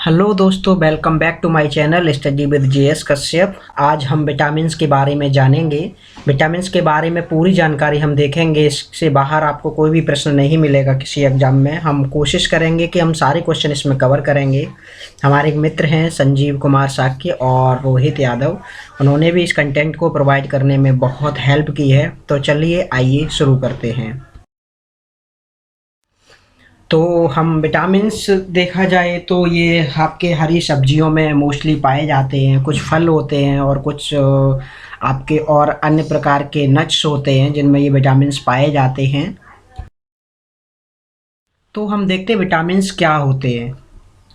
Hello दोस्तों, welcome back to my channel study with GS Kashyap. आज हम विटामिन्स के बारे में जानेंगे। विटामिन्स के बारे में पूरी जानकारी हम देखेंगे। इससे बाहर आपको कोई भी प्रश्न नहीं मिलेगा किसी एग्जाम में। हम कोशिश करेंगे कि हम सारे क्वेश्चन इसमें कवर करेंगे। हमारे एक मित्र हैं संजीव कुमार साक्य और रोहित यादव, उन्होंने भी इस कंटेंट को प्रोवाइड करने में बहुत हेल्प की है। तो चलिए आइए शुरू करते हैं। तो हम विटामिन्स देखा जाए तो ये आपके हरी सब्जियों में मोस्टली पाए जाते हैं। कुछ फल होते हैं और कुछ आपके और अन्य प्रकार के नट्स होते हैं जिनमें ये विटामिन्स पाए जाते हैं। तो हम देखते हैं विटामिन्स क्या होते हैं।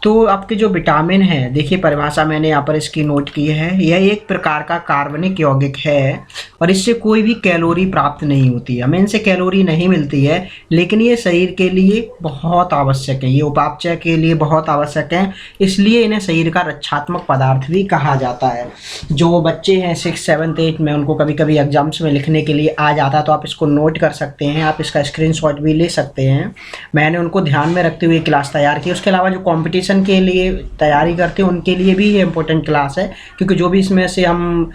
तो आपके जो विटामिन है, देखिए परिभाषा मैंने यहाँ पर इसकी नोट की है। यह एक प्रकार का कार्बनिक यौगिक है और इससे कोई भी कैलोरी प्राप्त नहीं होती है। हमें इनसे कैलोरी नहीं मिलती है, लेकिन ये शरीर के लिए बहुत आवश्यक है। ये उपापचय के लिए बहुत आवश्यक है, इसलिए इन्हें शरीर का रक्षात्मक पदार्थ भी कहा जाता है। जो बच्चे हैं 6, 7, 8 में, उनको कभी कभी एग्जाम्स में लिखने के लिए आ जाता है, तो आप इसको नोट कर सकते हैं। आप इसका स्क्रीनशॉट भी ले सकते हैं। मैंने उनको ध्यान में रखते हुए क्लास तैयार की। उसके अलावा जो कॉम्पिटिशन के लिए तैयारी करते हैं उनके लिए भी ये इम्पोर्टेंट क्लास है, क्योंकि जो भी इसमें से हम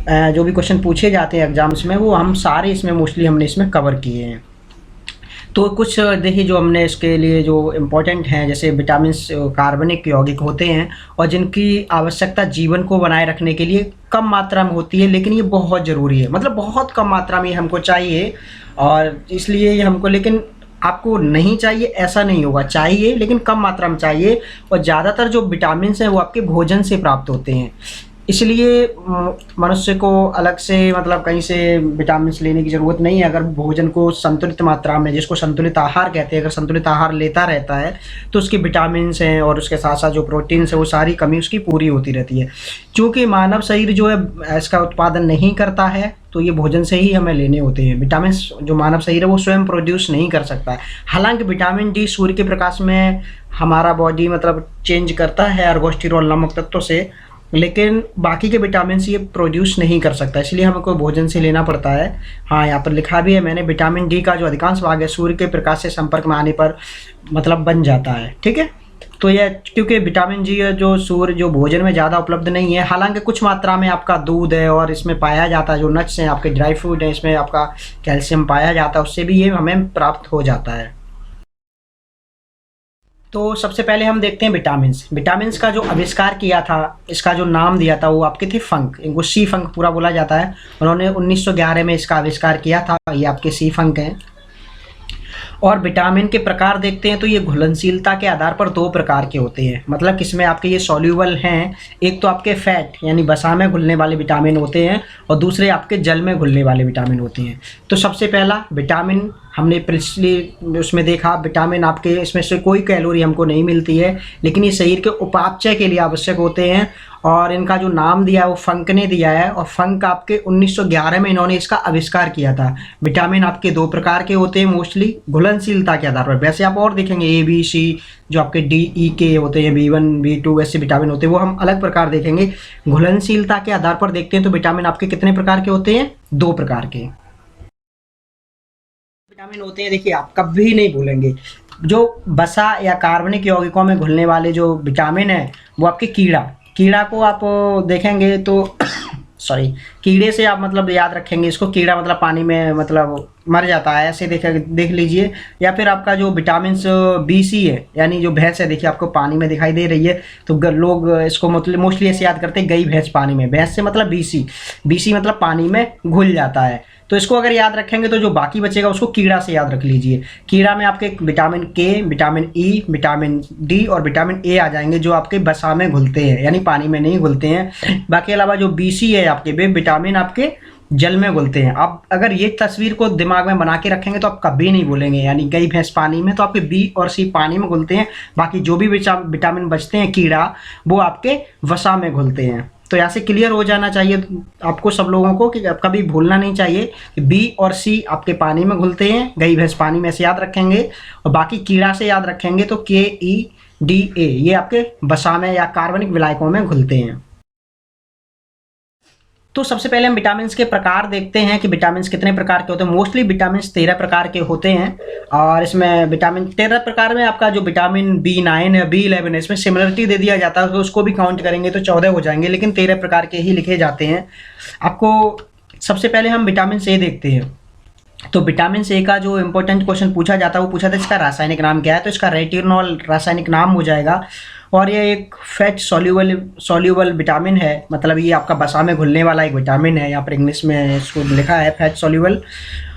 जो भी क्वेश्चन पूछे जाते हैं एग्जाम्स में, वो हम सारे इसमें मोस्टली हमने इसमें कवर किए हैं। तो कुछ देखिए जो हमने इसके लिए जो इम्पोर्टेंट हैं, जैसे विटामिन्स कार्बनिक यौगिक होते हैं और जिनकी आवश्यकता जीवन को बनाए रखने के लिए कम मात्रा में होती है, लेकिन ये बहुत ज़रूरी है। मतलब बहुत कम मात्रा में हमको चाहिए, और इसलिए ये हमको, लेकिन आपको नहीं चाहिए ऐसा नहीं होगा, चाहिए लेकिन कम मात्रा में चाहिए। और ज़्यादातर जो विटामिन्स हैं वो आपके भोजन से प्राप्त होते हैं, इसलिए मनुष्य को अलग से मतलब कहीं से विटामिन्स लेने की ज़रूरत नहीं है। अगर भोजन को संतुलित मात्रा में, जिसको संतुलित आहार कहते हैं, अगर संतुलित आहार लेता रहता है तो उसके विटामिन्स हैं और उसके साथ साथ जो प्रोटीन्स है वो सारी कमी उसकी पूरी होती रहती है। चूँकि मानव शरीर जो है इसका उत्पादन नहीं करता है, तो ये भोजन से ही हमें लेने होते हैं। विटामिन्स जो मानव शरीर है वो स्वयं प्रोड्यूस नहीं कर सकता है। हालांकि विटामिन डी सूर्य के प्रकाश में हमारा बॉडी मतलब चेंज करता है अर्गोस्टिरोल नामक तत्व से, लेकिन बाकी के विटामिन ये प्रोड्यूस नहीं कर सकता, इसलिए हमको भोजन से लेना पड़ता है। हाँ, यहाँ पर लिखा भी है मैंने, विटामिन डी का जो अधिकांश भाग है सूर्य के प्रकाश से संपर्क में आने पर मतलब बन जाता है। ठीक है, तो यह क्योंकि विटामिन जी जो सूर्य जो भोजन में ज़्यादा उपलब्ध नहीं है, हालांकि कुछ मात्रा में आपका दूध है और इसमें पाया जाता है, जो नट्स हैं आपके ड्राई फ्रूट हैं, इसमें आपका कैल्शियम पाया जाता है, उससे भी ये हमें प्राप्त हो जाता है। तो सबसे पहले हम देखते हैं विटामिन्स का जो आविष्कार किया था, इसका जो नाम दिया था वो आपके थे फंक। इनको सी फंक पूरा बोला जाता है। उन्होंने 1911 में इसका आविष्कार किया था। ये आपके सी फंक हैं। और विटामिन के प्रकार देखते हैं तो ये घुलनशीलता के आधार पर दो प्रकार के होते हैं। मतलब किसमें आपके ये सॉल्यूबल हैं, एक तो आपके फैट यानी वसा में घुलने वाले विटामिन होते हैं और दूसरे आपके जल में घुलने वाले विटामिन होते हैं। तो सबसे पहला विटामिन हमने पिछली उसमें देखा, विटामिन आपके इसमें से कोई कैलोरी हमको नहीं मिलती है, लेकिन ये शरीर के उपापचय के लिए आवश्यक होते हैं। और इनका जो नाम दिया है वो फंक ने दिया है, और फंक आपके 1911 में इन्होंने इसका आविष्कार किया था। विटामिन आपके दो प्रकार के होते हैं मोस्टली घुलनशीलता के आधार पर। वैसे आप और देखेंगे ए बी सी जो आपके डी ई के होते हैं, B1 B2 ऐसे विटामिन होते हैं, वो हम अलग प्रकार देखेंगे। घुलनशीलता के आधार पर देखते हैं तो विटामिन आपके कितने प्रकार के होते हैं? दो प्रकार के विटामिन होते हैं। देखिए आप कभी नहीं भूलेंगे, जो वसा या कार्बनिक यौगिकों में घुलने वाले जो विटामिन है वो आपके कीड़ा को आप देखेंगे तो सॉरी, कीड़े से आप मतलब याद रखेंगे इसको। कीड़ा मतलब पानी में मतलब मर जाता है, ऐसे देख लीजिए। या फिर आपका जो विटामिन BC है, यानी जो भैंस है, देखिए आपको पानी में दिखाई दे रही है, तो लोग इसको मतलब मोस्टली ऐसे याद करते हैं, गई भैंस पानी में। भैंस से मतलब BC मतलब पानी में घुल जाता है। तो इसको अगर याद रखेंगे तो जो बाकी बचेगा उसको कीड़ा से याद रख लीजिए। कीड़ा में आपके vitamin K, vitamin E, vitamin D और विटामिन A आ जाएंगे, जो आपके वसा में घुलते हैं यानी पानी में नहीं घुलते हैं। बाकी अलावा जो BC है आपके, वे विटामिन आपके जल में घुलते हैं। आप अगर ये तस्वीर को दिमाग में बना के रखेंगे तो आप कभी नहीं भूलेंगे। यानी गई भैंस पानी में, तो आपके B और C पानी में घुलते हैं, बाकी जो भी विटामिन बचते हैं कीड़ा, वो आपके वसा में घुलते हैं। तो यहाँ से क्लियर हो जाना चाहिए आपको सब लोगों को कि कभी भूलना नहीं चाहिए कि B और C आपके पानी में घुलते हैं, गई भैंस पानी में से याद रखेंगे, और बाकी कीड़ा से याद रखेंगे तो KEDA ये आपके वसा में या कार्बनिक विलायकों में घुलते हैं। तो सबसे पहले हम विटामिन के प्रकार देखते हैं कि विटामिन कितने प्रकार के होते हैं। मोस्टली विटामिन 13 प्रकार के होते हैं, और इसमें विटामिन 13 प्रकार में आपका जो विटामिन B9 है, B11 है, इसमें सिमिलरिटी दे दिया जाता है, तो उसको भी काउंट करेंगे तो 14 हो जाएंगे, लेकिन 13 प्रकार के ही लिखे जाते हैं। आपको सबसे पहले हम विटामिन ए देखते हैं। तो विटामिन ए का जो इंपॉर्टेंट क्वेश्चन पूछा जाता है वो पूछा था इसका रासायनिक नाम क्या है, तो इसका रेटिनॉल रासायनिक नाम हो जाएगा। और ये एक फैट सॉल्यूबल विटामिन है, मतलब ये आपका वसा में घुलने वाला एक विटामिन है, यहाँ पर इंग्लिश में इसको लिखा है फैट सॉल्यूबल।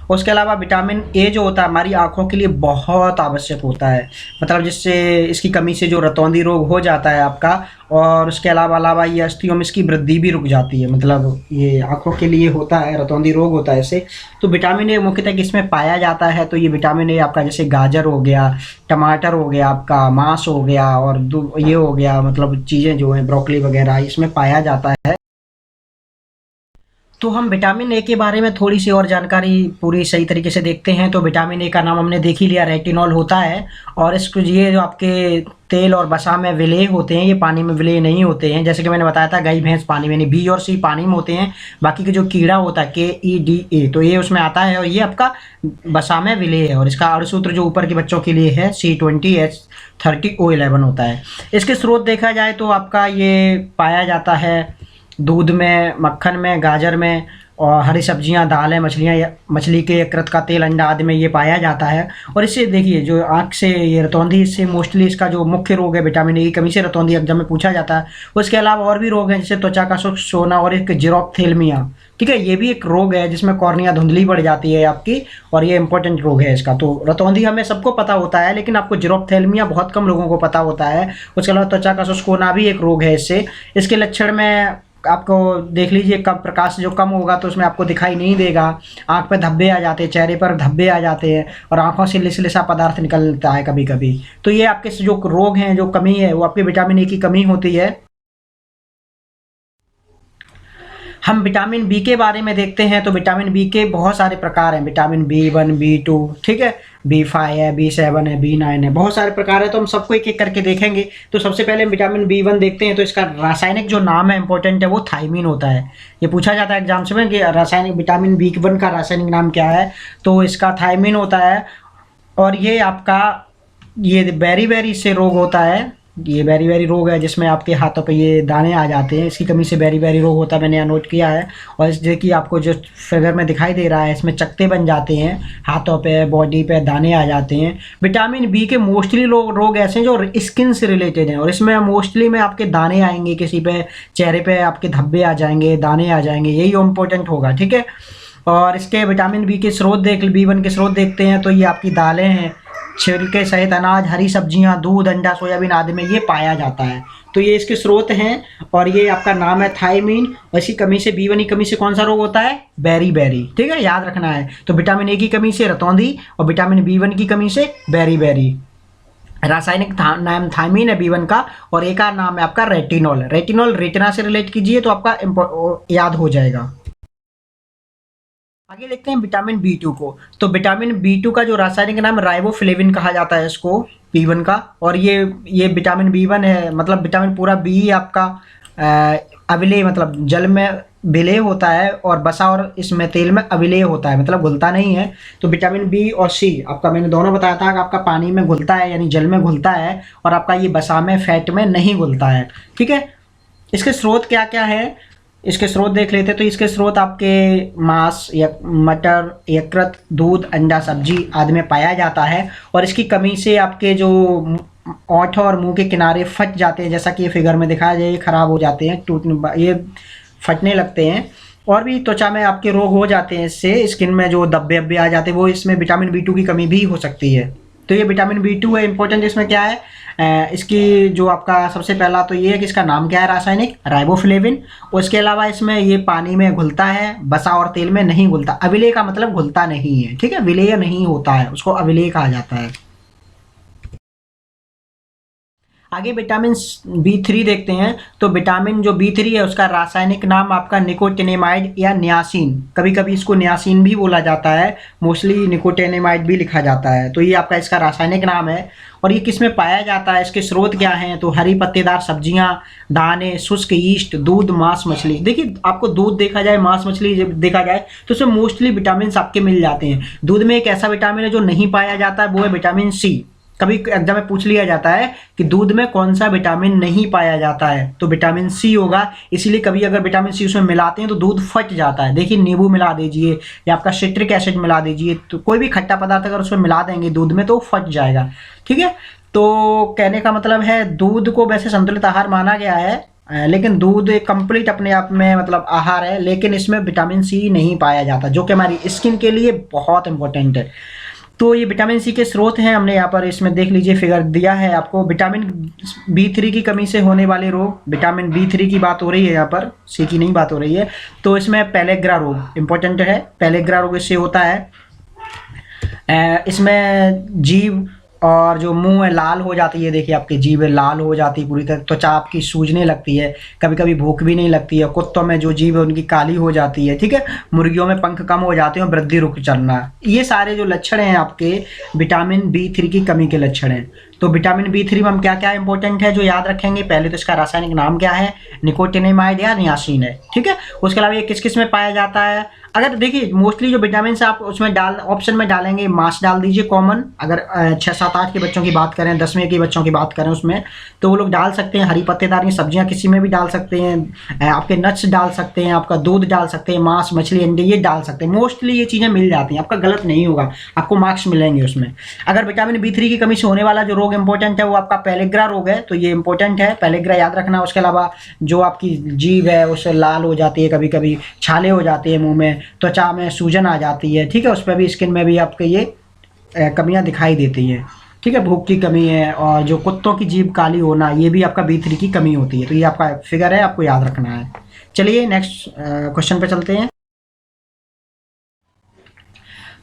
उसके अलावा विटामिन ए जो होता है हमारी आंखों के लिए बहुत आवश्यक होता है, मतलब जिससे इसकी कमी से जो रतौंधी रोग हो जाता है आपका, और उसके अलावा ये अस्थियों में इसकी वृद्धि भी रुक जाती है, मतलब ये आंखों के लिए होता है, रतौंधी रोग होता है इससे। तो विटामिन ए मुख्यतः किसमें पाया जाता है, तो ये विटामिन ए आपका जैसे गाजर हो गया, टमाटर हो गया, आपका मांस हो गया, और ये हो गया, मतलब चीज़ें जो हैं ब्रोकली वगैरह, इसमें पाया जाता है। तो हम विटामिन ए के बारे में थोड़ी सी और जानकारी पूरी सही तरीके से देखते हैं। तो विटामिन ए का नाम हमने देख ही लिया, रेटिनॉल होता है। और इसको ये जो आपके तेल और वसा में विलेय होते हैं, ये पानी में विलेय नहीं होते हैं। जैसे कि मैंने बताया था गाय भैंस पानी में नहीं, बी और सी पानी में होते हैं, बाकी के जो कीड़ा होता है KEDA तो ये उसमें आता है, और ये आपका वसा में विलेय है। और इसका अणुसूत्र जो ऊपर के बच्चों के लिए है C20H30O11 होता है। इसके स्रोत देखा जाए तो आपका ये पाया जाता है दूध में, मक्खन में, गाजर में, और हरी सब्जियां, दालें, मछलियां, मछली के यकृत का तेल, अंडा आदि में ये पाया जाता है। और इससे देखिए जो आँख से ये रतौंधी, इससे मोस्टली इसका जो मुख्य रोग है विटामिन ए की कमी से रतौंधी एग्जाम में पूछा जाता है। उसके अलावा और भी रोग हैं जैसे त्वचा का शुष्क होना और एक जीरोप्थेल्मिया, ठीक है, ये भी एक रोग है जिसमें कॉर्निया धुंधली पड़ जाती है आपकी, और ये इंपॉर्टेंट रोग है इसका। तो रतौंधी हमें सबको पता होता है, लेकिन आपको जीरोप्थेल्मिया बहुत कम लोगों को पता होता है। उसके अलावा त्वचा का शुष्क होना भी एक रोग है इससे। इसके लक्षण में आपको देख लीजिए, कम प्रकाश जो कम होगा तो उसमें आपको दिखाई नहीं देगा, आंख पे धब्बे आ जाते हैं, चेहरे पर धब्बे आ जाते हैं, और आंखों से लिसलिसा पदार्थ निकलता है कभी कभी। तो ये आपके जो रोग हैं, जो कमी है, वो आपके विटामिन ए की कमी होती है। हम विटामिन बी के बारे में देखते हैं। तो विटामिन बी के बहुत सारे प्रकार हैं, विटामिन B1, B2, ठीक है, B5 है, B7 है, B9 है, बहुत सारे प्रकार है। तो हम सबको एक एक करके देखेंगे। तो सबसे पहले हम विटामिन B1 देखते हैं। तो इसका रासायनिक जो नाम है इंपॉर्टेंट है, वो थायमीन होता है। ये पूछा जाता है एग्जाम्स में कि रासायनिक विटामिन B1 का रासायनिक नाम क्या है, तो इसका थायमीन होता है। और ये आपका ये बेरी से रोग होता है, ये बेरी रोग है जिसमें आपके हाथों पे ये दाने आ जाते हैं, इसकी कमी से बेरी रोग होता है, मैंने यहाँ नोट किया है। और इस देखिए आपको जो फिगर में दिखाई दे रहा है, इसमें चकत्ते बन जाते हैं हाथों पे, बॉडी पे दाने आ जाते हैं। विटामिन बी के मोस्टली रोग ऐसे हैं जो स्किन से रिलेटेड हैं, और इसमें मोस्टली में आपके दाने आएंगे, किसी पे चेहरे पे आपके धब्बे आ जाएंगे, दाने आ जाएंगे, यही इंपॉर्टेंट होगा, ठीक है। और इसके विटामिन बी के स्रोत B1 के स्रोत देखते हैं। तो ये आपकी दालें हैं, छिलके सहित अनाज, हरी सब्जियां, दूध, अंडा, सोयाबीन आदि में ये पाया जाता है। तो ये इसके स्रोत हैं। और ये आपका नाम है थायमीन। और इसी कमी से B1 की कमी से कौन सा रोग होता है, बेरी, ठीक है, याद रखना है। तो विटामिन ए की कमी से रतौंधी, और विटामिन B1 की कमी से बेरी। रासायनिक नाम थायमीन है B1 का, और ए का नाम है आपका रेटिनॉल। रेटिनॉल रेटिना से रिलेट कीजिए तो आपका याद हो जाएगा। आगे देखते हैं विटामिन B2 को। तो विटामिन B2 का जो रासायनिक नाम राइबोफ्लेविन कहा जाता है इसको, B1 का। और ये विटामिन B1 है, मतलब विटामिन पूरा बी आपका अविलेय, मतलब जल में विलेय होता है, और वसा और इसमें तेल में अविलेय होता है, मतलब घुलता नहीं है। तो विटामिन बी और सी आपका मैंने दोनों बताया था कि आपका पानी में घुलता है, यानी जल में घुलता है, और आपका ये वसा में, फैट में नहीं घुलता है, ठीक है। इसके स्रोत क्या क्या है, इसके स्रोत देख लेते हैं। तो इसके स्रोत आपके मांस, या मटर, यकृत, दूध, अंडा, सब्जी आदि में पाया जाता है। और इसकी कमी से आपके जो ओंठ और मुंह के किनारे फट जाते हैं, जैसा कि ये फिगर में दिखाया जाए, ये खराब हो जाते हैं, ये फटने लगते हैं। और भी त्वचा में आपके रोग हो जाते हैं इससे, स्किन में जो धब्बे आ जाते हैं, वो इसमें विटामिन B2 की कमी भी हो सकती है। तो ये विटामिन B2 है इंपॉर्टेंट। इसमें क्या है, इसकी जो आपका सबसे पहला तो ये है कि इसका नाम क्या है, रासायनिक राइबोफ्लेविन। उसके अलावा इसमें ये पानी में घुलता है, वसा और तेल में नहीं घुलता। अविलेय का मतलब घुलता नहीं है, ठीक है, विलेय नहीं होता है, उसको अविलेय कहा जाता है। आगे विटामिन B3 देखते हैं। तो विटामिन जो B3 है उसका रासायनिक नाम आपका निकोटिनेमाइड या नियासिन, कभी कभी इसको नियासिन भी बोला जाता है, मोस्टली निकोटिनेमाइड भी लिखा जाता है। तो ये आपका इसका रासायनिक नाम है। और ये किस में पाया जाता है, इसके स्रोत क्या हैं, तो हरी पत्तेदार सब्जियां, दाने, शुष्क यीस्ट, दूध, मांस, मछली। देखिए आपको दूध देखा जाए, मांस मछली जब देखा जाए तो उसमें मोस्टली विटामिन आपके मिल जाते हैं। दूध में एक ऐसा विटामिन है जो नहीं पाया जाता है, वो है विटामिन C। कभी एग्जाम में पूछ लिया जाता है कि दूध में कौन सा विटामिन नहीं पाया जाता है, तो विटामिन C होगा। इसीलिए कभी अगर विटामिन C उसमें मिलाते हैं तो दूध फट जाता है। देखिए नींबू मिला दीजिए या आपका सिट्रिक एसिड मिला दीजिए, तो कोई भी खट्टा पदार्थ अगर उसमें मिला देंगे दूध में तो फट जाएगा। ठीक है, तो कहने का मतलब है दूध को वैसे संतुलित आहार माना गया है, लेकिन दूध एक कंप्लीट अपने आप में मतलब आहार है, लेकिन इसमें विटामिन C नहीं पाया जाता, जो कि हमारी स्किन के लिए बहुत इंपॉर्टेंट है। तो ये विटामिन C के स्रोत हैं, हमने यहाँ पर इसमें देख लीजिए फिगर दिया है आपको। विटामिन B3 की कमी से होने वाले रोग, विटामिन B3 की बात हो रही है यहाँ पर, C की नहीं बात हो रही है। तो इसमें पेलेग्रा रोग इंपॉर्टेंट है। पेलेग्रा रोग इससे होता है, इसमें जीभ और जो मुंह है लाल हो जाती है। देखिए आपकी जीभ लाल हो जाती है पूरी तरह, त्वचा आपकी सूजने लगती है, कभी कभी भूख भी नहीं लगती है। कुत्तों में जो जीभ है उनकी काली हो जाती है। ठीक है, मुर्गियों में पंख कम हो जाते हैं, वृद्धि रुक चलना, ये सारे जो लक्षण हैं आपके विटामिन B3 की कमी के लक्षण हैं। तो विटामिन B3 में हम क्या क्या इंपॉर्टेंट है जो याद रखेंगे, पहले तो इसका रासायनिक नाम क्या है, निकोटिनेमाइड या नियासिन है। ठीक है, उसके अलावा ये किस किस में पाया जाता है। अगर देखिए मोस्टली जो विटामिन आप उसमें ऑप्शन में डालेंगे, मांस डाल दीजिए कॉमन। अगर 6, 7, 8 के बच्चों की बात करें, 10वें के बच्चों की बात करें उसमें, तो वो लोग डाल सकते हैं। हरी पत्तेदार की सब्जियां किसी में भी डाल सकते हैं, आपके नट्स डाल सकते हैं, आपका दूध डाल सकते हैं, मांस, मछली, अंडे ये डाल सकते हैं। मोस्टली ये चीज़ें मिल जाती हैं, आपका गलत नहीं होगा, आपको मार्क्स मिलेंगे उसमें। अगर विटामिन B3 की कमी से होने वाला जो रोग इंपॉर्टेंट है वो आपका पेलेग्रा रोग है, तो ये इंपॉर्टेंट है, पेलेग्रा याद रखना। उसके अलावा जो आपकी जीभ है उससे लाल हो जाती है, कभी कभी छाले हो जाते हैं मुंह में, त्वचा में सूजन आ जाती है। ठीक है, उस पर भी स्किन में भी आपके ये कमियां दिखाई देती हैं। ठीक है, भूख की कमी है, और जो कुत्तों की जीभ काली होना ये भी आपका B3 की कमी होती है। तो ये आपका फिगर है, आपको याद रखना है। चलिए नेक्स्ट क्वेश्चन पे चलते हैं।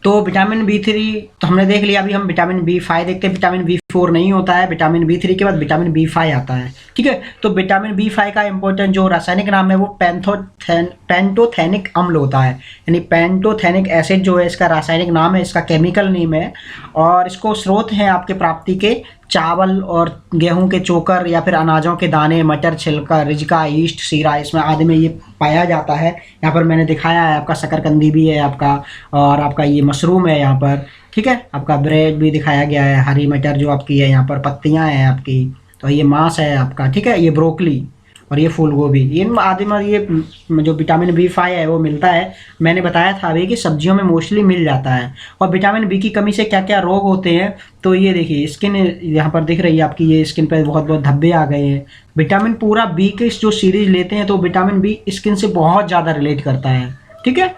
तो विटामिन B3 तो हमने देख लिया। अभी हम विटामिन B5 देखते हैं। विटामिन B4 नहीं होता है, विटामिन B3 के बाद विटामिन B5 आता है। ठीक है, तो विटामिन B5 का इंपॉर्टेंट जो रासायनिक नाम है वो पेंटोथेनिक अम्ल होता है, यानी पेंटोथेनिक एसिड जो है इसका रासायनिक नाम है, इसका केमिकल नेम है। और इसको स्रोत हैं आपके प्राप्ति के चावल और गेहूं के चोकर या फिर अनाजों के दाने, मटर, छिलका, रिजका, ईस्ट, सीरा, इसमें आदि में ये पाया जाता है। यहाँ पर मैंने दिखाया है, आपका शकरकंदी भी है आपका, और आपका ये मशरूम है यहाँ पर। ठीक है, आपका ब्रेड भी दिखाया गया है, हरी मटर जो आपकी है यहाँ पर, पत्तियाँ हैं आपकी, तो ये मांस है आपका। ठीक है, ये ब्रोकली और ये फूल गोभी, ये आदि में ये जो विटामिन B5 है वो मिलता है। मैंने बताया था अभी कि सब्जियों में मोस्टली मिल जाता है। और विटामिन B की कमी से क्या क्या रोग होते हैं, तो ये देखिए स्किन यहाँ पर दिख रही है आपकी, ये स्किन पर बहुत बहुत धब्बे आ गए हैं। विटामिन पूरा B के जो सीरीज लेते हैं तो विटामिन B स्किन से बहुत ज़्यादा रिलेट करता है। ठीक है,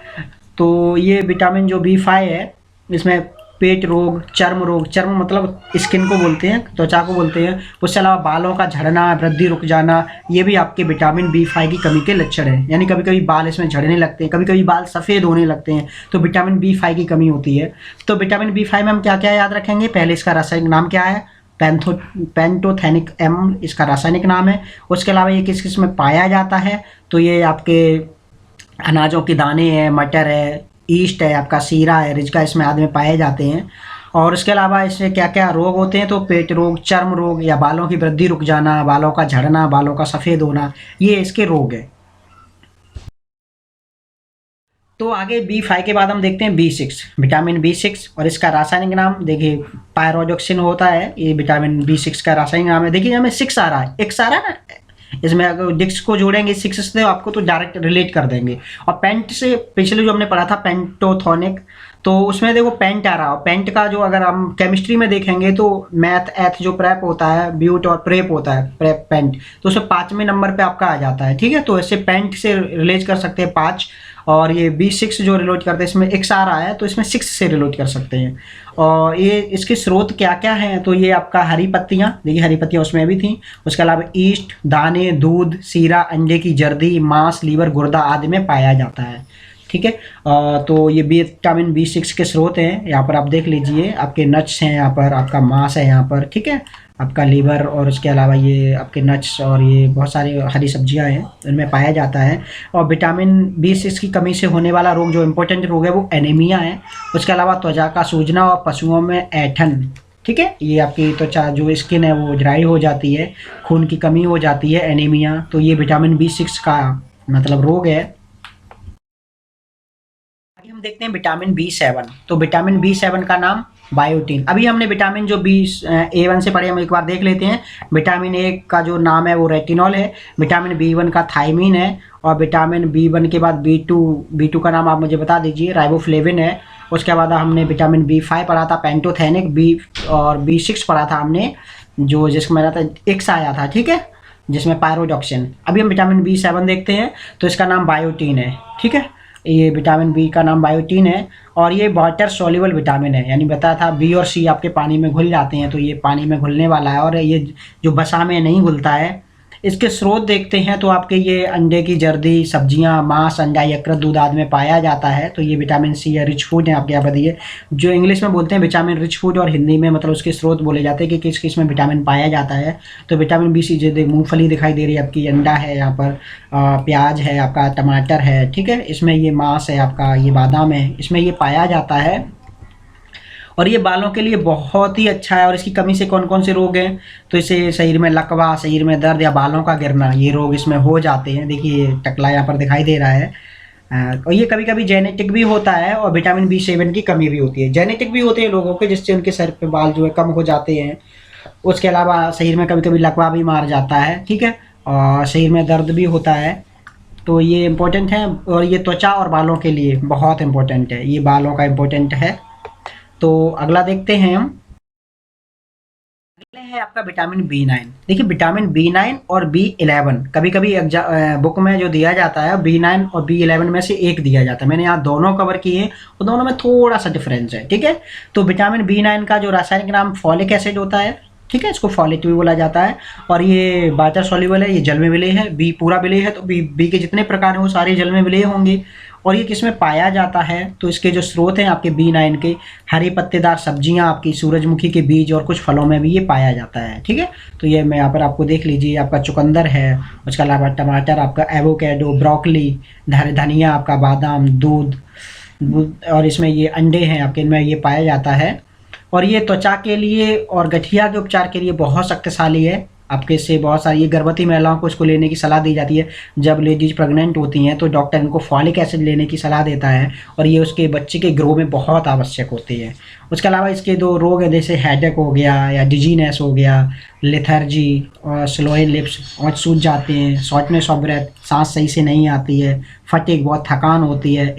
तो ये विटामिन जो B5 है इसमें पेट रोग, चर्म रोग, चर्म मतलब स्किन को बोलते हैं, त्वचा को बोलते हैं, उसके अलावा बालों का झड़ना, वृद्धि रुक जाना, ये भी आपके विटामिन B5 की कमी के लक्षण हैं। यानी कभी कभी बाल इसमें झड़ने लगते हैं, कभी कभी बाल सफ़ेद होने लगते हैं, तो विटामिन B5 की कमी होती है। तो विटामिन B5 में हम क्या क्या याद रखेंगे, पहले इसका रासायनिक नाम क्या है, पेंटोथेनिक अम्ल इसका रासायनिक नाम है। उसके अलावा ये किस किस में पाया जाता है, तो ये आपके अनाजों के दाने हैं, मटर है, ईस्ट है, आपका सीरा है, रिजका, इसमें आदि में पाए जाते हैं। और इसके अलावा इससे क्या क्या रोग होते हैं, तो पेट रोग, चर्म रोग या बालों की वृद्धि रुक जाना, बालों का झड़ना, बालों का सफ़ेद होना, ये इसके रोग है। तो आगे B5 के बाद हम देखते हैं B6, विटामिन B6, और इसका रासायनिक नाम देखिए पायरोडोक्सिन होता है। ये विटामिन B6 का रासायनिक नाम है। देखिए हमें 6 आ रहा है, एक्स आ रहा है ना, इसमें अगर डिक्स को जोड़ेंगे 6 से आपको तो डायरेक्ट रिलेट कर देंगे। और पेंट से पिछले जो हमने पढ़ा था पेंटोथोनिक, तो उसमें देखो पेंट आ रहा है। पेंट का जो अगर हम केमिस्ट्री में देखेंगे तो मैथ एथ जो प्रेप होता है, ब्यूट और प्रेप होता है, प्रेप पेंट, तो उसमें 5वें नंबर पे आपका आ जाता है। ठीक है, तो ऐसे पेंट से रिलेट कर सकते हैं 5, और ये B6 जो रिलेट करते हैं, इसमें एक्स आ रहा है तो इसमें 6 से रिलेट कर सकते हैं। और ये इसके स्रोत क्या क्या हैं, तो ये आपका हरी पत्तियाँ, देखिए हरी पत्तियाँ उसमें भी थी। उसके अलावा ईस्ट, दाने, दूध, सीरा, अंडे की जर्दी, मांस, लीवर, गुर्दा आदि में पाया जाता है। ठीक है। तो ये विटामिन B6 के स्रोत हैं, यहाँ पर आप देख लीजिए, आपके नट्स हैं, यहाँ पर आपका मांस है, यहाँ पर ठीक है, आपका लीवर, और उसके अलावा ये आपके नट्स और ये बहुत सारी हरी सब्जियां हैं, इनमें पाया जाता है। और विटामिन B6 की कमी से होने वाला रोग, जो इम्पोर्टेंट रोग है, वो एनीमिया है। उसके अलावा त्वचा का सूजना और पशुओं में ऐंठन, ठीक है, ये आपकी त्वचा जो स्किन है वो ड्राई हो जाती है, खून की कमी हो जाती है, एनीमिया, तो ये विटामिन B6 का मतलब रोग है। आगे हम देखते हैं विटामिन B7। तो विटामिन B7 का नाम बायोटीन। अभी हमने विटामिन जो A1 से पढ़े, हम एक बार देख लेते हैं। विटामिन A का जो नाम है वो रेटिनॉल है, विटामिन B1 का थायमीन है, और विटामिन B1 के बाद B2 का नाम आप मुझे बता दीजिए, राइबोफ्लेविन है। उसके बाद हमने विटामिन B5 पढ़ा था, पेंटोथेनिक, और B6 पढ़ा था हमने, जो जिसमें था एक्स आया था, ठीक है, जिसमें पायरोडॉक्सिन। अभी हम विटामिन B7 देखते हैं, तो इसका नाम बायोटीन है, ठीक है, ये विटामिन बी का नाम बायोटीन है, और ये वाटर सॉल्युबल विटामिन है, यानी बताया था बी और सी आपके पानी में घुल जाते हैं, तो ये पानी में घुलने वाला है, और ये जो वसा में नहीं घुलता है। इसके स्रोत देखते हैं तो आपके ये अंडे की जर्दी, सब्जियां, मांस, अंडा, यकृत, दूध आदि में पाया जाता है। तो ये विटामिन सी या रिच फूड है, आपके यहाँ बताइए, जो इंग्लिश में बोलते हैं विटामिन रिच फूड, और हिंदी में मतलब उसके स्रोत बोले जाते हैं कि किस किस में विटामिन पाया जाता है। तो विटामिन बी सी, जो मूँगफली दिखाई दे रही है आपकी, अंडा है यहाँ पर, प्याज है आपका, टमाटर है, ठीक है, इसमें ये मांस है आपका, ये बादाम है, इसमें ये पाया जाता है। और ये बालों के लिए बहुत ही अच्छा है। और इसकी कमी से कौन कौन से रोग हैं, तो इसे शरीर में लकवा, शरीर में दर्द या बालों का गिरना, ये रोग इसमें हो जाते हैं। देखिए टकला यहाँ पर दिखाई दे रहा है। और ये कभी कभी जेनेटिक भी होता है, और विटामिन B7 की कमी भी होती है। जेनेटिक भी होते हैं लोगों के, जिससे उनके सर पे बाल जो है कम हो जाते हैं। उसके अलावा शरीर में कभी कभी लकवा भी मार जाता है, ठीक है, और शरीर में दर्द भी होता है। तो ये इम्पोर्टेंट है, और ये त्वचा और बालों के लिए बहुत इम्पोर्टेंट है, ये बालों का इम्पोर्टेंट है। तो अगला देखते हैं हम, अगला है आपका विटामिन B9। देखिए विटामिन B9 और B11 कभी कभी बुक में जो दिया जाता है, B9 और B11 में से एक दिया जाता है। मैंने यहाँ दोनों कवर किए, और दोनों में थोड़ा सा डिफरेंस है, ठीक है। तो विटामिन B9 का जो रासायनिक नाम फॉलिक एसिड होता है, ठीक है, इसको फॉलेट भी बोला जाता है, और ये वाटर सॉल्युबल है, ये जल में विलेय है। बी पूरा विलेय है, तो बी के जितने प्रकार हैं वो सारे जल में विलेय होंगे। और ये किस में पाया जाता है, तो इसके जो स्रोत हैं आपके B9 के, हरी पत्तेदार सब्जियां, आपकी सूरजमुखी के बीज, और कुछ फलों में भी ये पाया जाता है, ठीक है। तो ये मैं यहाँ पर आपको देख लीजिए, आपका चुकंदर है, उसके अलावा टमाटर, आपका एवोकेडो, ब्रोकली, धनिया, आपका बादाम, दूध, और इसमें ये अंडे हैं आपके, इनमें ये पाया जाता है। और ये त्वचा के लिए और गठिया के उपचार के लिए बहुत शक्तिशाली है। आपके इससे बहुत सारी, ये गर्भवती महिलाओं को इसको लेने की सलाह दी जाती है। जब लेडीज प्रेग्नेंट होती हैं तो डॉक्टर इनको फॉलिक एसिड लेने की सलाह देता है, और ये उसके बच्चे के ग्रो में बहुत आवश्यक होती है। उसके अलावा इसके दो रोग हैं, जैसे हेडेक हो गया या डिजीनेस हो गया, लेथर्जी और स्लोए लिप्स, और सूज जाते हैं, शॉर्टनेस ऑफ ब्रेथ, सांस सही से नहीं आती है, फटीग, बहुत थकान होती है,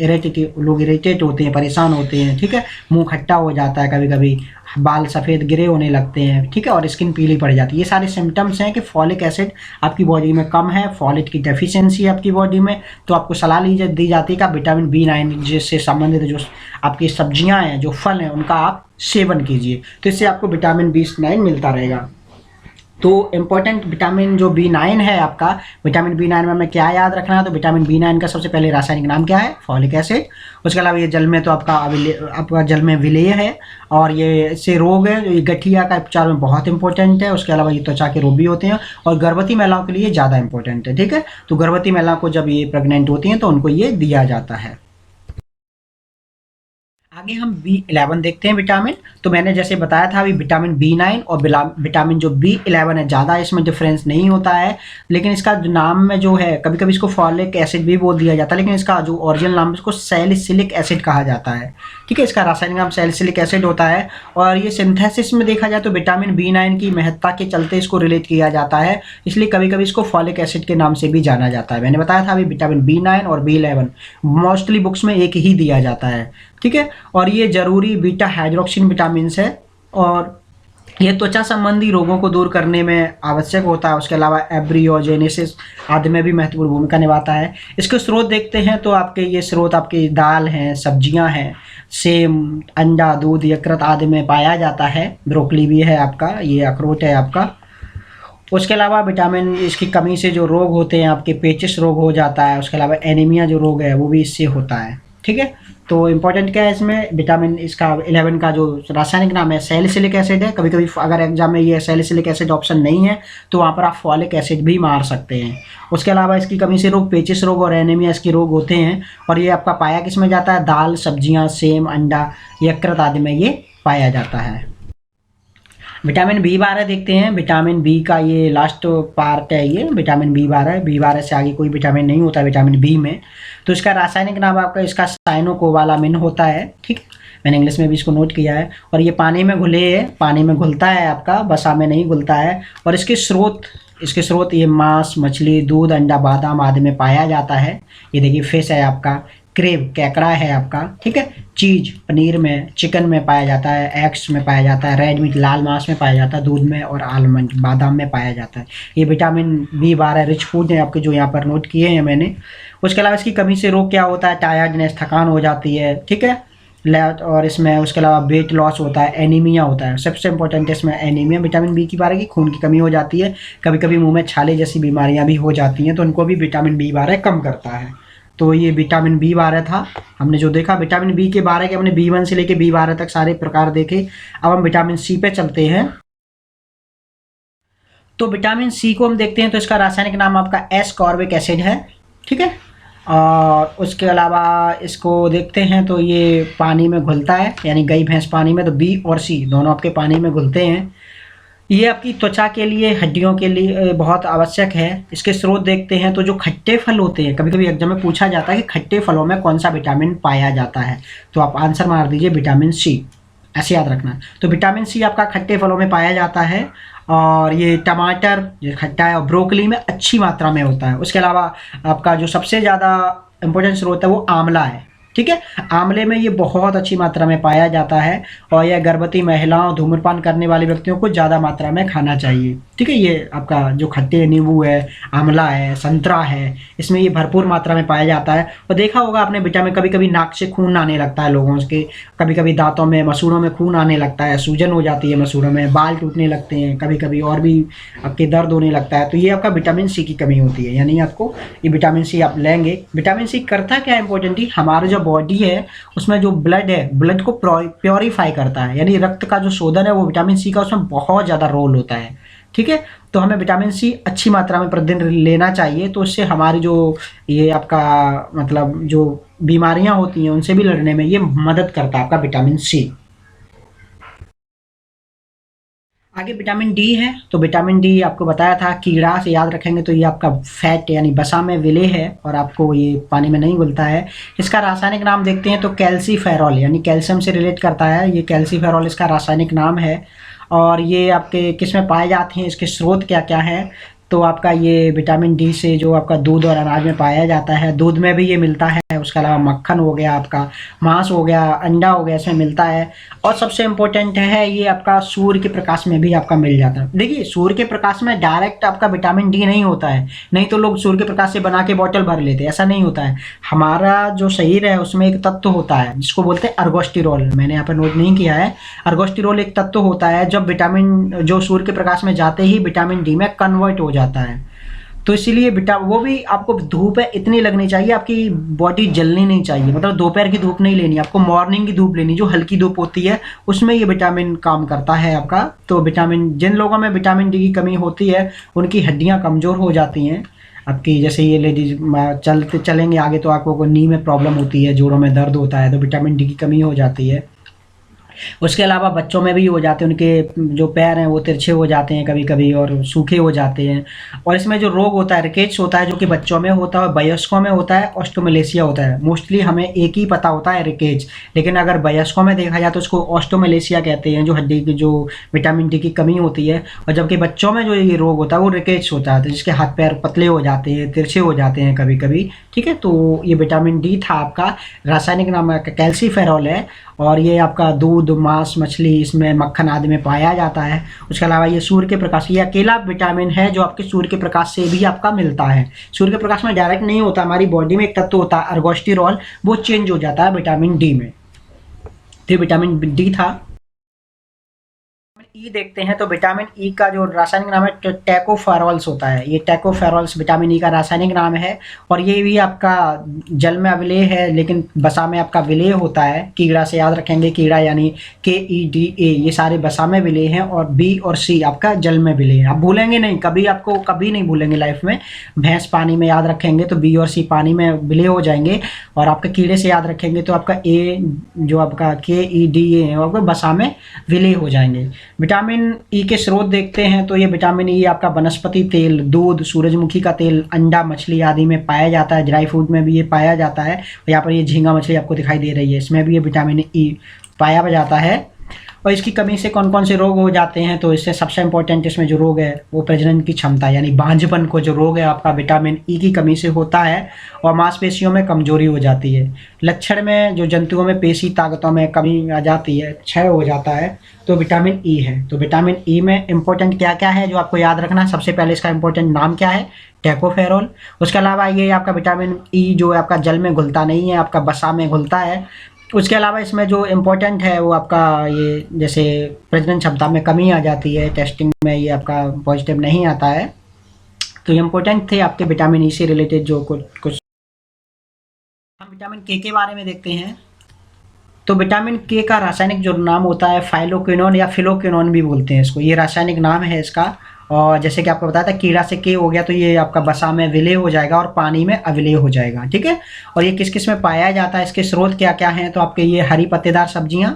लोग इरिटेट होते हैं, परेशान होते हैं, ठीक है, मुंह खट्टा हो जाता है, कभी कभी बाल सफ़ेद गिरे होने लगते हैं, ठीक है, और स्किन पीली पड़ जाती है। ये सारे सिम्टम्स हैं कि फॉलिक एसिड आपकी बॉडी में कम है, फॉलेट की डेफिशिएंसी है आपकी बॉडी में। तो आपको सलाह दी जाती है कि आप विटामिन B9 जिससे संबंधित जो आपकी सब्जियां हैं, जो फल हैं, उनका आप सेवन कीजिए, तो इससे आपको विटामिन B9 मिलता रहेगा। तो इम्पोर्टेंट विटामिन जो B9 है आपका, विटामिन B9 में हमें क्या याद रखना है, तो विटामिन B9 का सबसे पहले रासायनिक नाम क्या है, फॉलिक एसिड। उसके अलावा ये जल में, तो आपका जल में विलेय है, और ये इससे रोग है, ये गठिया का उपचार में बहुत इंपॉर्टेंट है। उसके अलावा ये त्वचा के रोग भी होते हैं, और गर्भवती महिलाओं के लिए ज़्यादा इंपॉर्टेंट है, ठीक है। तो गर्भवती महिलाओं को जब ये प्रेग्नेंट होती हैं तो उनको ये दिया जाता है। आगे हम B11 देखते हैं विटामिन। तो मैंने जैसे बताया था अभी, विटामिन B9 और विटामिन जो B11 है, ज़्यादा इसमें डिफरेंस नहीं होता है, लेकिन इसका नाम में जो है, कभी कभी इसको फॉलिक एसिड भी बोल दिया जाता है, लेकिन इसका जो ओरिजिनल नाम है इसको सैलिसिलिक एसिड कहा जाता है, ठीक है। इसका रासायनिक नाम सैलिसिलिक एसिड होता है, और ये सिंथेसिस में देखा जाए तो विटामिन B9 की महत्ता के चलते इसको रिलेट किया जाता है, इसलिए कभी कभी इसको फॉलिक एसिड के नाम से भी जाना जाता है। मैंने बताया था अभी, विटामिन B9 और B11 मोस्टली बुक्स में एक ही दिया जाता है, ठीक है। और ये जरूरी बीटा हाइड्रोक्सिन विटामिन है, और ये त्वचा संबंधी रोगों को दूर करने में आवश्यक होता है। उसके अलावा एब्रियोजेनेसिस आदि में भी महत्वपूर्ण भूमिका निभाता है। इसके स्रोत देखते हैं तो आपके ये स्रोत आपके दाल हैं, सब्जियां हैं, सेम, अंडा, दूध, यकृत आदि में पाया जाता है। ब्रोकली भी है आपका, ये अखरोट है आपका, उसके अलावा विटामिन इसकी कमी से जो रोग होते हैं आपके पेचिस रोग हो जाता है, उसके अलावा एनीमिया जो रोग है वो भी इससे होता है। ठीक है, तो इम्पोर्टेंट क्या है इसमें, विटामिन इसका 11 का जो रासायनिक नाम है सैलिसिलिक एसिड है। कभी कभी अगर एग्जाम में ये सैलिसिलिक एसिड ऑप्शन नहीं है तो वहाँ पर आप फॉलिक एसिड भी मार सकते हैं। उसके अलावा इसकी कमी से रोग पेचिस रोग और एनीमिया इसके रोग होते हैं। और ये आपका पाया किस में जाता है, दाल, सब्जियाँ, सेम, अंडा, यकृत आदि में ये पाया जाता है। विटामिन B12 देखते हैं। विटामिन बी का ये लास्ट पार्ट है, ये विटामिन B12 से आगे कोई विटामिन नहीं होता विटामिन बी में। तो इसका रासायनिक नाम आपका इसका साइनोकोबालामिन होता है। ठीक, मैंने इंग्लिश में भी इसको नोट किया है। और ये पानी में घुलता है आपका, वसा में नहीं घुलता है। और इसके स्रोत ये मांस, मछली, दूध, अंडा, बादाम आदि में पाया जाता है। ये देखिए फिश है आपका, क्रेब केकड़ा है आपका, ठीक है, चीज पनीर में, चिकन में पाया जाता है, एग्स में पाया जाता है, रेड मीट लाल मांस में पाया जाता है, दूध में, और आलमंड बादाम में पाया जाता है। ये विटामिन B12 रिच फूड है आपके जो यहाँ पर नोट किए हैं मैंने। उसके अलावा इसकी कमी से रोग क्या होता है, टायर्डनेस, थकान हो जाती है। ठीक है, और इसमें उसके अलावा वेट लॉस होता है, एनीमिया होता है। सबसे इंपॉर्टेंट है इसमें एनीमिया, विटामिन B12 की खून की कमी हो जाती है। कभी कभी मुंह में छाले जैसी बीमारियां भी हो जाती हैं तो उनको भी विटामिन B12 कम करता है। तो ये विटामिन B12 था, हमने जो देखा विटामिन बी के 12 के, हमने B1 से लेके B12 तक सारे प्रकार देखे। अब हम विटामिन C पे चलते हैं। तो विटामिन C को हम देखते हैं तो इसका रासायनिक नाम आपका एस्कॉर्बिक एसिड है। ठीक है, और उसके अलावा इसको देखते हैं तो ये पानी में घुलता है, यानी गई भैंस पानी में, तो B और C दोनों आपके पानी में घुलते हैं। ये आपकी त्वचा के लिए, हड्डियों के लिए बहुत आवश्यक है। इसके स्रोत देखते हैं तो जो खट्टे फल होते हैं, कभी कभी एग्जाम में पूछा जाता है कि खट्टे फलों में कौन सा विटामिन पाया जाता है, तो आप आंसर मार दीजिए विटामिन C, ऐसे याद रखना। तो विटामिन C आपका खट्टे फलों में पाया जाता है। और ये टमाटर जो खट्टा है और ब्रोकली में अच्छी मात्रा में होता है। उसके अलावा आपका जो सबसे ज़्यादा इम्पोर्टेंट स्रोत है वो आंवला है। ठीक है, आंवले में ये बहुत अच्छी मात्रा में पाया जाता है और यह गर्भवती महिलाओं, धूम्रपान करने वाले व्यक्तियों को ज़्यादा मात्रा में खाना चाहिए। ठीक है, ये आपका जो खट्टे नींबू है, आंवला है, संतरा है, इसमें ये भरपूर मात्रा में पाया जाता है। और देखा होगा आपने विटामिन, कभी कभी नाक से खून आने लगता है लोगों के, कभी कभी दांतों में, मसूड़ों में खून आने लगता है, सूजन हो जाती है मसूड़ों में, बाल टूटने लगते हैं, कभी कभी और भी आपके दर्द होने लगता है, तो ये आपका विटामिन C की कमी होती है। यानी आपको ये विटामिन C आप लेंगे। विटामिन C करता क्या है इंपॉर्टेंटली, हमारा जो बॉडी है उसमें जो ब्लड है, ब्लड को प्योरीफाई करता है, यानी रक्त का जो शोधन है वो विटामिन C का उसमें बहुत ज़्यादा रोल होता है। ठीक है, तो हमें विटामिन C अच्छी मात्रा में प्रतिदिन लेना चाहिए, तो इससे हमारी जो ये आपका मतलब जो बीमारियां होती हैं उनसे भी लड़ने में ये मदद करता है आपका विटामिन C। आगे विटामिन डी है। तो विटामिन डी आपको बताया था, कीड़ा से याद रखेंगे तो ये आपका फैट यानी वसा में विलेय है और आपको ये पानी में नहीं घुलता है। इसका रासायनिक नाम देखते हैं तो कैल्सीफेरॉल, यानी कैल्शियम से रिलेट करता है। ये कैल्सीफेरॉल इसका रासायनिक नाम है। और ये आपके किस में पाए जाते हैं, इसके स्रोत क्या क्या हैं, तो आपका ये विटामिन डी से जो आपका दूध और अनाज में पाया जाता है, दूध में भी ये मिलता है। उसके अलावा मक्खन हो गया, आपका मांस हो गया, अंडा हो गया, इसमें मिलता है। और सबसे इम्पोर्टेंट है ये आपका सूर्य के प्रकाश में भी आपका मिल जाता है। देखिए सूर्य के प्रकाश में डायरेक्ट आपका विटामिन डी नहीं होता है, नहीं तो लोग सूर्य के प्रकाश से बना के बॉटल भर लेते हैं, ऐसा नहीं होता है। हमारा जो शरीर है उसमें एक तत्व होता है जिसको बोलते हैं अर्गोस्टिरोल, मैंने यहाँ पर नोट नहीं किया है। अर्गोस्टिरोल एक तत्व होता है जब विटामिन जो सूर्य के प्रकाश में जाते ही विटामिन डी में कन्वर्ट हो जाता है। तो इसीलिए वो भी आपको धूप है इतनी लगनी चाहिए, आपकी बॉडी जलनी नहीं चाहिए, मतलब दोपहर की धूप नहीं लेनी, आपको मॉर्निंग की धूप लेनी, जो हल्की धूप होती है उसमें ये विटामिन काम करता है आपका। तो विटामिन, जिन लोगों में विटामिन डी की कमी होती है उनकी हड्डियां कमज़ोर हो जाती हैं आपकी। जैसे ये लेडीज चलेंगे आगे तो आपको नी में प्रॉब्लम होती है, जोड़ों में दर्द होता है, तो विटामिन डी की कमी हो जाती है। उसके अलावा बच्चों में भी हो जाते हैं, उनके जो पैर हैं वो तिरछे हो जाते हैं कभी कभी और सूखे हो जाते हैं। और इसमें जो रोग होता है रिकेट्स होता है, जो कि बच्चों में होता है, वयस्कों में होता है, ऑस्टोमेलेशिया होता है। मोस्टली हमें एक ही पता होता है रिकेट्स, लेकिन अगर वयस्कों में देखा जाए तो उसको ऑस्टोमेलेशिया कहते हैं, जो हड्डी की जो विटामिन डी की कमी होती है। और जबकि बच्चों में जो ये रोग होता है वो रिकेट्स होता है, जिसके हाथ पैर पतले हो जाते हैं, तिरछे हो जाते हैं कभी कभी। ठीक है, तो ये विटामिन डी था आपका, रासायनिक नाम कैल्सीफेरॉल है। और ये आपका दूध, मांस, मछली, इसमें मक्खन आदि में पाया जाता है। उसके अलावा ये सूर्य के प्रकाश, ये अकेला विटामिन है जो आपके सूर्य के प्रकाश से भी आपका मिलता है। सूर्य के प्रकाश में डायरेक्ट नहीं होता, हमारी बॉडी में एक तत्व होता है अर्गोस्टिरोल, वो चेंज हो जाता है विटामिन डी में। तो विटामिन डी था। ई देखते हैं तो विटामिन ई का जो रासायनिक नाम है टैकोफेरॉल्स होता है। ये टैकोफेरॉल्स विटामिन ई का रासायनिक नाम है और ये भी आपका जल में अवलेय है, लेकिन वसा में आपका विलेय होता है। कीड़ा से याद रखेंगे, कीड़ा यानी KEDA, ये सारे वसा में विलेय हैं और B और C आपका जल में विलेय है। आप भूलेंगे नहीं, कभी आपको कभी नहीं भूलेंगे लाइफ में। भैंस पानी में याद रखेंगे तो B और C पानी में विलेय हो जाएंगे, और आपके कीड़े से याद रखेंगे तो आपका A जो आपका KEDA है आपका वसा में विलेय हो जाएंगे। विटामिन ई के स्रोत देखते हैं तो ये विटामिन ई आपका वनस्पति तेल, दूध, सूरजमुखी का तेल, अंडा, मछली आदि में पाया जाता है। ड्राई फ्रूट में भी ये पाया जाता है। यहाँ पर ये झींगा मछली आपको दिखाई दे रही है, इसमें भी ये विटामिन ई पाया जाता है। और इसकी कमी से कौन कौन से रोग हो जाते हैं, तो इससे सबसे इंपॉर्टेंट इसमें जो रोग है वो प्रजनन की क्षमता यानी बांझपन को जो रोग है आपका विटामिन ई की कमी से होता है, और मांसपेशियों में कमजोरी हो जाती है। लक्षण में जो जंतुओं में पेशी ताकतों में कमी आ जाती है, क्षय हो जाता है, तो विटामिन ई है। तो विटामिन ई में इंपॉर्टेंट क्या क्या है जो आपको याद रखना, सबसे पहले इसका इंपॉर्टेंट नाम क्या है, टैकोफेरॉल। उसके अलावा ये आपका विटामिन ई जो है आपका जल में घुलता नहीं है, आपका वसा में घुलता है। उसके अलावा इसमें जो इम्पोर्टेंट है वो आपका ये जैसे प्रजनन क्षमता में कमी आ जाती है, टेस्टिंग में ये आपका पॉजिटिव नहीं आता है। तो ये इम्पोर्टेंट थे आपके विटामिन ई से रिलेटेड जो कुछ। हम विटामिन के बारे में देखते हैं। तो विटामिन के का रासायनिक जो नाम होता है फाइलोक्विनोन या फिलोक्विनोन भी बोलते हैं इसको, ये रासायनिक नाम है इसका। और जैसे कि आपको बताया था कीड़ा से के हो गया तो ये आपका वसा में विलेय हो जाएगा और पानी में अविलेय हो जाएगा, ठीक है। और ये किस किस में पाया जाता है, इसके स्रोत क्या क्या हैं, तो आपके ये हरी पत्तेदार सब्जियां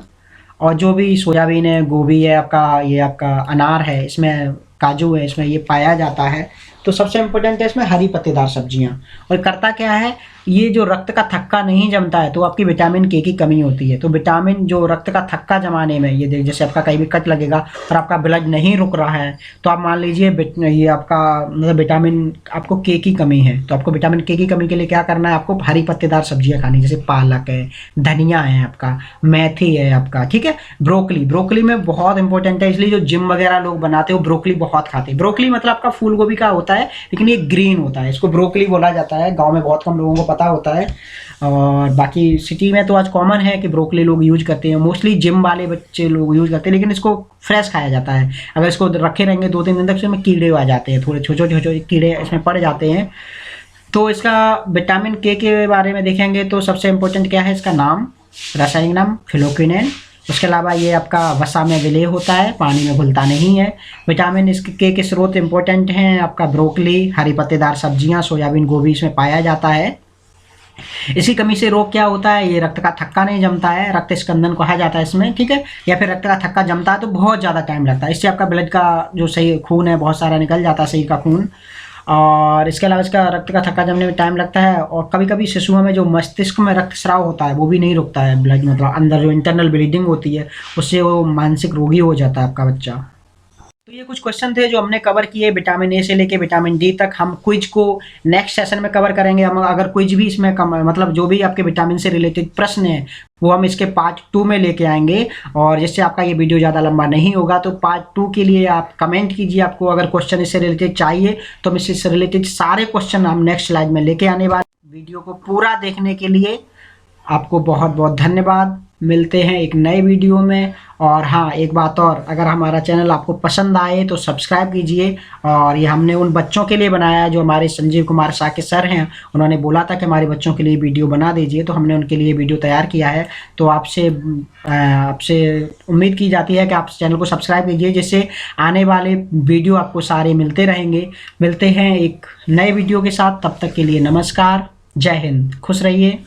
और जो भी सोयाबीन है, गोभी है आपका, ये आपका अनार है, इसमें काजू है, इसमें ये पाया जाता है। तो सबसे इम्पोर्टेंट है इसमें हरी पत्तेदार सब्जियां। और करता क्या है, ये जो रक्त का थक्का नहीं जमता है तो आपकी विटामिन के की कमी होती है। तो विटामिन जो रक्त का थक्का जमाने में, ये जैसे आपका कहीं भी कट लगेगा और आपका ब्लड नहीं रुक रहा है, तो आप मान लीजिए ये आपका मतलब विटामिन आपको के की कमी है, तो आपको विटामिन के की कमी के लिए क्या करना है, आपको हरी पत्तेदार सब्जियां खानी, जैसे पालक है, धनिया है आपका, मेथी है आपका, ठीक है। ब्रोकली में बहुत इंपॉर्टेंट है, इसलिए जो जिम वगैरह लोग बनाते हो ब्रोकली बहुत खाते हैं। ब्रोकली मतलब आपका फूल गोभी का होता है, लेकिन ये ग्रीन होता है, इसको ब्रोकली बोला जाता है। गाँव में बहुत कम लोगों को पता होता है, और बाकी सिटी में तो आज कॉमन है कि ब्रोकली लोग यूज करते हैं, मोस्टली जिम वाले बच्चे लोग यूज करते हैं। लेकिन इसको फ्रेश खाया जाता है, अगर इसको रखे रहेंगे 2-3 दिन तक इसमें कीड़े आ जाते हैं, थोड़े छोटे छोटे कीड़े इसमें पड़ जाते हैं। तो इसका विटामिन के बारे में देखेंगे तो सबसे इंपॉर्टेंट क्या है, इसका नाम, रासायनिक नाम फिलोक्विनेन। उसके अलावा ये आपका वसा में विलेय होता है, पानी में घुलता नहीं है। विटामिन इसके के स्रोत इंपॉर्टेंट हैं आपका ब्रोकली, हरी पत्तेदार सब्जियां, सोयाबीन, गोभी इसमें पाया जाता है। इसी कमी से रोग क्या होता है, ये रक्त का थक्का नहीं जमता है, रक्त स्कंदन कहा जाता है इसमें, ठीक है। या फिर रक्त का थक्का जमता है तो बहुत ज़्यादा टाइम लगता है, इससे आपका ब्लड का जो सही खून है बहुत सारा निकल जाता है, शरीर का खून। और इसके अलावा इसका रक्त का थक्का जमने में टाइम लगता है, और कभी कभी शिशुओं में जो मस्तिष्क में रक्तस्राव होता है वो भी नहीं रुकता है, ब्लड मतलब अंदर जो इंटरनल ब्लीडिंग होती है उससे वो मानसिक रोगी हो जाता है आपका बच्चा। तो ये कुछ क्वेश्चन थे जो हमने कवर किए विटामिन ए से लेके विटामिन डी तक। हम क्विज को नेक्स्ट सेशन में कवर करेंगे। हम अगर क्विज भी इसमें मतलब जो भी आपके विटामिन से रिलेटेड प्रश्न है वो हम इसके पार्ट 2 में लेके आएंगे, और जिससे आपका ये वीडियो ज़्यादा लंबा नहीं होगा। तो पार्ट 2 के लिए आप कमेंट कीजिए, आपको अगर क्वेश्चन इससे रिलेटेड चाहिए तो हम इससे रिलेटेड सारे क्वेश्चन हम नेक्स्ट स्लाइड में लेके आने वाले। वीडियो को पूरा देखने के लिए आपको बहुत बहुत धन्यवाद। मिलते हैं एक नए वीडियो में। और हाँ, एक बात और, अगर हमारा चैनल आपको पसंद आए तो सब्सक्राइब कीजिए। और ये हमने उन बच्चों के लिए बनाया है जो हमारे संजीव कुमार साके सर हैं, उन्होंने बोला था कि हमारे बच्चों के लिए वीडियो बना दीजिए, तो हमने उनके लिए वीडियो तैयार किया है। तो आपसे उम्मीद की जाती है कि आप चैनल को सब्सक्राइब कीजिए, जिससे आने वाले वीडियो आपको सारे मिलते रहेंगे। मिलते हैं एक नए वीडियो के साथ, तब तक के लिए नमस्कार, जय हिंद, खुश रहिए।